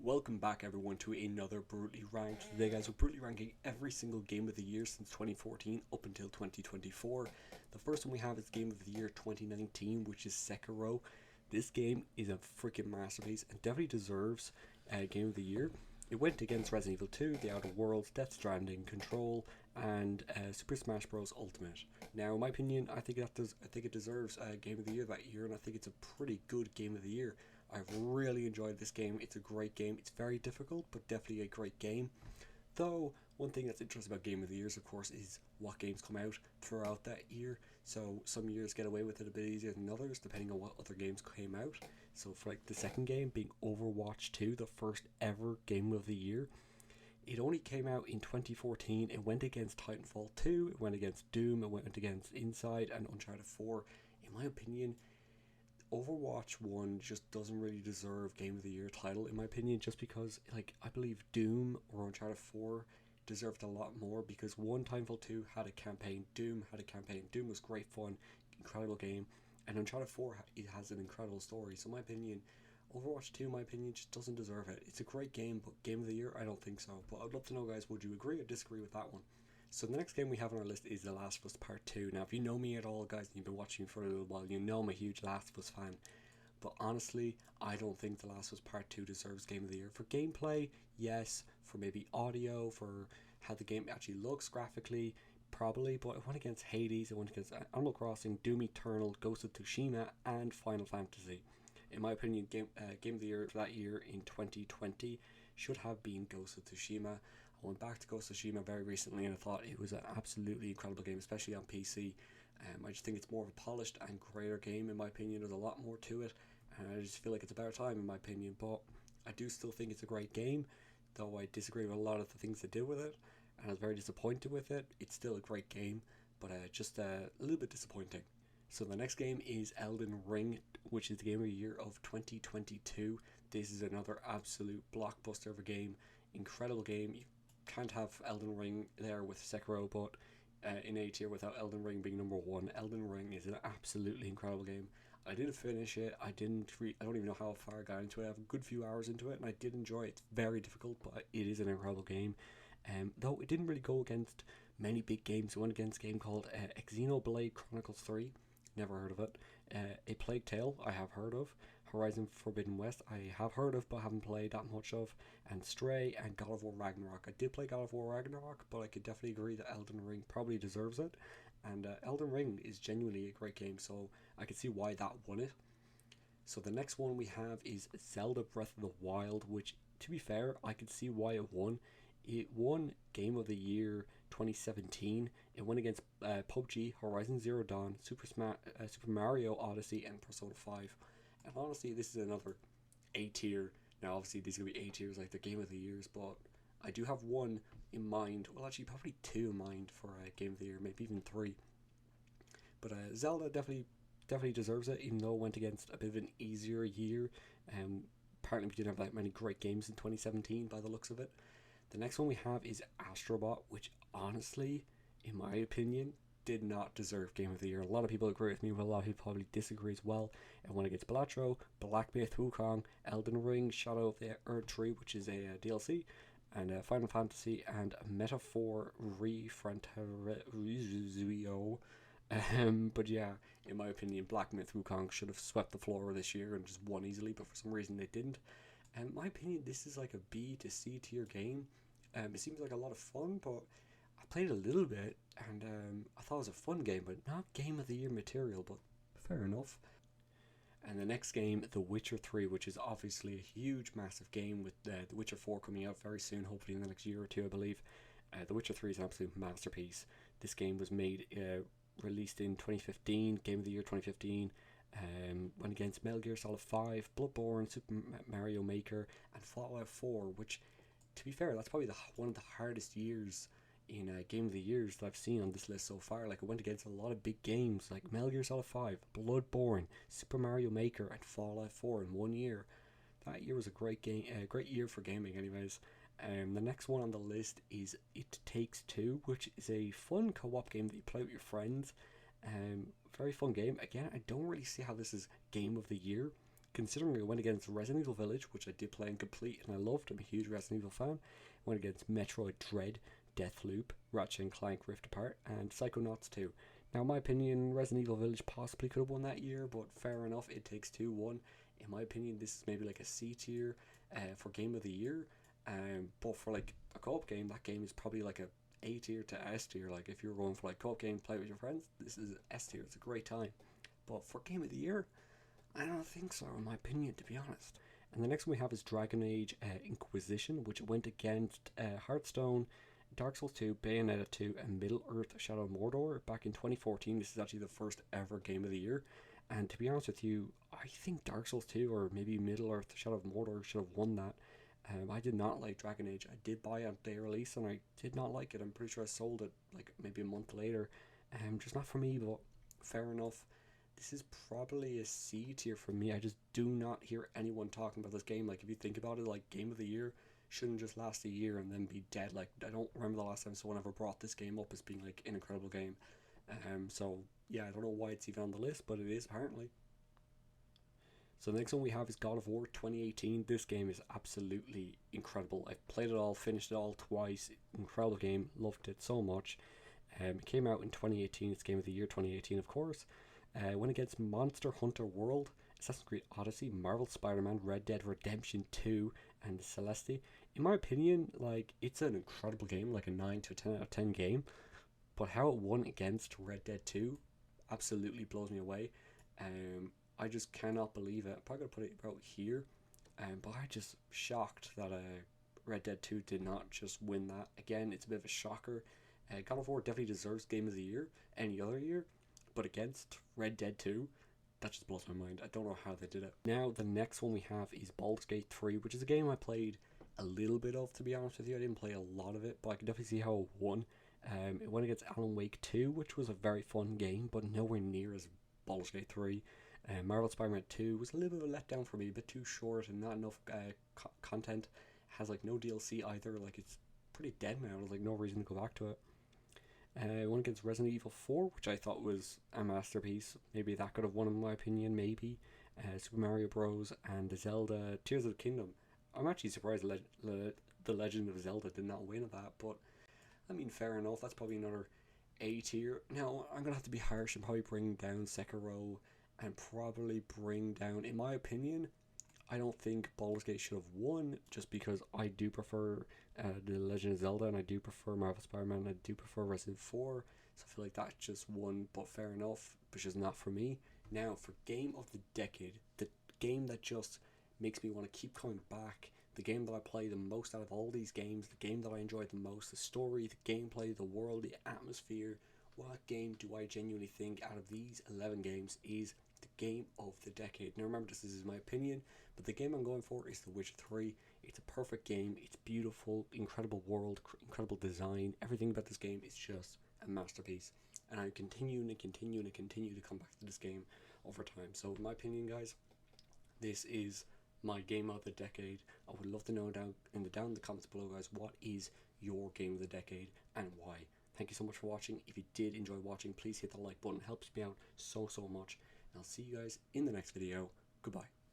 Welcome back everyone to another Brutally Ranked. Today guys, we're brutally ranking every single game of the year since 2014 up until 2024. The first one we have is game of the year 2019, which is Sekiro. This game is a freaking masterpiece and definitely deserves game of the year. It went against Resident Evil 2, The Outer Worlds, Death Stranding, Control, and Super Smash Bros. Ultimate. Now, in my opinion, I think it deserves Game of the Year that year, and I think it's a pretty good Game of the Year. I've really enjoyed this game. It's a great game. It's very difficult, but definitely a great game. Though, one thing that's interesting about Game of the Years, of course, is what games come out throughout that year. So some years get away with it a bit easier than others, depending on what other games came out. So for like the second game being Overwatch 2, the first ever Game of the Year, it only came out in 2014. It went against Titanfall 2, it went against Doom, it went against Inside and Uncharted 4. In my opinion, Overwatch 1 just doesn't really deserve Game of the Year title, in my opinion, just because, like, I believe Doom or Uncharted 4 deserved a lot more, because one, Titanfall 2 had a campaign, Doom had a campaign. Doom was great fun, incredible game, and Uncharted 4 it has an incredible story. So in my opinion, Overwatch 2, in my opinion, just doesn't deserve it. It's a great game, but Game of the Year, I don't think so. But I'd love to know, guys, would you agree or disagree with that one? So the next game we have on our list is The Last of Us Part 2. Now, if you know me at all, guys, and you've been watching for a little while, you know I'm a huge Last of Us fan. But honestly, I don't think The Last of Us Part 2 deserves Game of the Year. For gameplay, yes. For maybe audio, for how the game actually looks graphically, probably. But it went against Hades, it went against Animal Crossing, Doom Eternal, Ghost of Tsushima, and Final Fantasy. In my opinion, Game of the Year for that year in 2020 should have been Ghost of Tsushima. I went back to Ghost of Tsushima very recently and I thought it was an absolutely incredible game, especially on PC. I just think it's more of a polished and greater game, in my opinion. There's a lot more to it, and I just feel like it's a better time, in my opinion. But I do still think it's a great game, though I disagree with a lot of the things they did with it, and I was very disappointed with it. It's still a great game, but just a little bit disappointing. So the next game is Elden Ring, which is the Game of the Year of 2022. This is another absolute blockbuster of a game. Incredible game. You can't have Elden Ring there with Sekiro, but in A tier without Elden Ring being number one. Elden Ring is an absolutely incredible game. I didn't finish it. I don't even know how far I got into it. I have a good few hours into it, and I did enjoy it. It's very difficult, but it is an incredible game. Though it didn't really go against many big games. It went against a game called Xenoblade Chronicles 3. Never heard of it. A Plague Tale, I have heard of. Horizon Forbidden West, I have heard of but haven't played that much of. And Stray and God of War Ragnarok. I did play God of War Ragnarok, but I could definitely agree that Elden Ring probably deserves it. And Elden Ring is genuinely a great game, so I can see why that won it. So the next one we have is Zelda Breath of the Wild, which, to be fair, I could see why it won. It won Game of the Year 2017. It went against PUBG, Horizon Zero Dawn, Super Mario Odyssey, and Persona 5. And honestly, this is another A tier. Now, obviously, these are going to be A tiers, like the Game of the Years, but I do have one in mind. Well, actually, probably two in mind for Game of the Year, maybe even three. But Zelda definitely deserves it, even though it went against a bit of an easier year. Apparently, we didn't have that many great games in 2017 by the looks of it. The next one we have is Astrobot, which honestly, in my opinion, did not deserve Game of the Year. A lot of people agree with me, but a lot of people probably disagree as well. It went against Balatro, Black Myth Wukong, Elden Ring, Shadow of the Erdtree, which is a DLC, and Final Fantasy, and Metaphor Refronterio. But yeah, in my opinion, Black Myth Wukong should have swept the floor this year and just won easily, but for some reason they didn't. And in my opinion, this is like a B to C tier game. It seems like a lot of fun, but I played a little bit and I thought it was a fun game, but not Game of the Year material, but fair enough. And the next game, The Witcher 3, which is obviously a huge, massive game, with The Witcher 4 coming out very soon, hopefully in the next year or two, I believe. The Witcher 3 is an absolute masterpiece. This game was released in 2015, Game of the Year 2015. Went against Metal Gear Solid 5, Bloodborne, Super Mario Maker, and Fallout 4, which, to be fair, that's probably one of the hardest years in Game of the Years that I've seen on this list so far. Like, it went against a lot of big games like Metal Gear Solid 5, Bloodborne, Super Mario Maker, and Fallout 4 in 1 year. That year was a great year for gaming, anyways. The next one on the list is It Takes Two, which is a fun co-op game that you play with your friends. Very fun game. Again, I don't really see how this is Game of the Year. considering it went against Resident Evil Village, which I did play and complete and I loved. I'm a huge Resident Evil fan. It went against Metroid Dread, Deathloop, Ratchet & Clank Rift Apart, and Psychonauts 2. Now, in my opinion, Resident Evil Village possibly could have won that year, but fair enough, It Takes Two won. In my opinion, this is maybe like a C tier for Game of the Year. But for like a co-op game, that game is probably like a A tier to S tier. Like if you're going for like co-op game, play with your friends, this is S tier. It's a great time. But for Game of the Year, I don't think so, in my opinion, to be honest. And the next one we have is Dragon Age Inquisition, which went against Hearthstone, Dark Souls 2, Bayonetta 2, and Middle-earth: Shadow of Mordor back in 2014. This is actually the first ever Game of the Year. And to be honest with you, I think Dark Souls 2 or maybe Middle-earth: Shadow of Mordor should have won that. I did not like Dragon Age. I did buy it on day release and I did not like it. I'm pretty sure I sold it like maybe a month later. Just not for me, but fair enough. This is probably a C tier for me. I just do not hear anyone talking about this game. Like if you think about it, like Game of the Year shouldn't just last a year and then be dead. Like I don't remember the last time someone ever brought this game up as being like an incredible game. So yeah, I don't know why it's even on the list, but it is apparently. So the next one we have is God of War 2018. This game is absolutely incredible. I've played it all, finished it all twice. Incredible game, loved it so much. It came out in 2018. It's Game of the Year 2018, of course. Went against Monster Hunter World, Assassin's Creed Odyssey, Marvel Spider-Man, Red Dead Redemption 2, and Celeste. In my opinion, like it's an incredible game, like a 9 to 10 out of 10 game. But how it won against Red Dead 2 absolutely blows me away. I just cannot believe it. I'm probably going to put it out here. But I'm just shocked that Red Dead 2 did not just win that. Again, it's a bit of a shocker. God of War definitely deserves Game of the Year any other year. But against Red Dead 2, that just blows my mind. I don't know how they did it. Now, the next one we have is Baldur's Gate 3, which is a game I played a little bit of, to be honest with you. I didn't play a lot of it, but I can definitely see how it won. It went against Alan Wake 2, which was a very fun game, but nowhere near as Baldur's Gate 3. Marvel Spider-Man 2 was a little bit of a letdown for me, a bit too short and not enough content. Has like no DLC either, like it's pretty dead now. There's like no reason to go back to it. Went against Resident Evil 4, which I thought was a masterpiece. Maybe that could have won in my opinion, maybe. Super Mario Bros. And the Zelda Tears of the Kingdom. I'm actually surprised The Legend of Zelda did not win that, but I mean, fair enough. That's probably another A tier. Now, I'm going to have to be harsh and probably bring down Sekiro and probably bring down, in my opinion, I don't think Baldur's Gate should have won just because I do prefer The Legend of Zelda and I do prefer Marvel Spider-Man and I do prefer Resident 4. So I feel like that just won, but fair enough, but just not for me. Now, for Game of the Decade, the game that just makes me want to keep coming back, the game that I play the most out of all these games, the game that I enjoy the most, the story, the gameplay, the world, the atmosphere. What game do I genuinely think out of these 11 games is the game of the decade? Now remember, this is my opinion, but the game I'm going for is The Witcher 3. It's a perfect game, it's beautiful, incredible world, incredible design. Everything about this game is just a masterpiece. And I continue to come back to this game over time. So in my opinion, guys, this is my game of the decade. I would love to know down in the comments below, guys, what is your game of the decade and why. Thank you so much for watching. If you did enjoy watching, please hit the like button. It helps me out so much. And I'll see you guys in the next video. Goodbye.